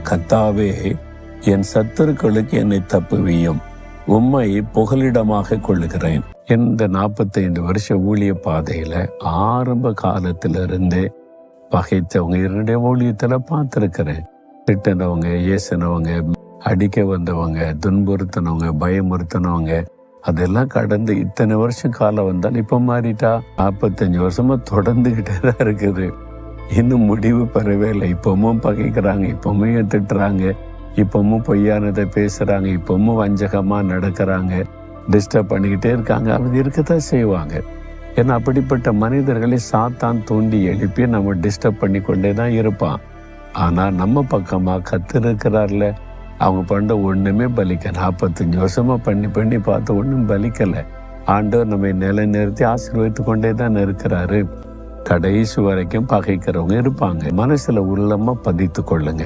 கர்த்தாவே, என் சத்துருக்களுக்கு என்னை தப்புவியும், உம்மை புகலிடமாக கொள்ளுகிறேன். இந்த 45 வருஷ ஊழிய பாதையில ஆரம்ப காலத்திலிருந்து பகைத்தவங்க என்னுடைய ஊழியத்துல பார்த்திருக்கிறேன். திட்டினவங்க, ஏசினவங்க, அடிக்க வந்தவங்க, துன்புறுத்தினவங்க, பயமுறுத்தினவங்க, அதெல்லாம் கடந்து இத்தனை வருஷம் காலம் வந்தாலும் இப்ப மாறிட்டா. 45 வருஷமா தொடர்ந்துகிட்டே தான் இருக்குது. இன்னும் முடிவு பெறவே இல்லை. இப்பவும் பகைக்கிறாங்க, இப்பவும் திட்டுறாங்க, இப்பவும் பொய்யானதை பேசுறாங்க, இப்பவும் வஞ்சகமா நடக்கிறாங்க, டிஸ்டர்ப் பண்ணிக்கிட்டே இருக்காங்க. அப்படி இருக்கத்தான் செய்வாங்க. ஏன்னா அப்படிப்பட்ட மனிதர்களை சாத்தான் தூண்டி எழுப்பி நம்ம டிஸ்டர்ப் பண்ணி கொண்டே தான் இருப்பான். ஆனா நம்ம பக்கமா கர்த்தர் இருக்கிறார்ல, அவங்க பண்ண ஒண்ணுமே பலிக்க. 45 வருஷமா பண்ணி பார்த்து ஒன்றும் பலிக்கலை. ஆண்டவர் நம்மை நிலைநிறுத்தி ஆசீர்வதித்து கொண்டே தான் இருக்கிறாரு. கடைசி வரைக்கும் பகைக்கிறவங்க இருப்பாங்க. மனசுல உள்ளமா பதித்து கொள்ளுங்க.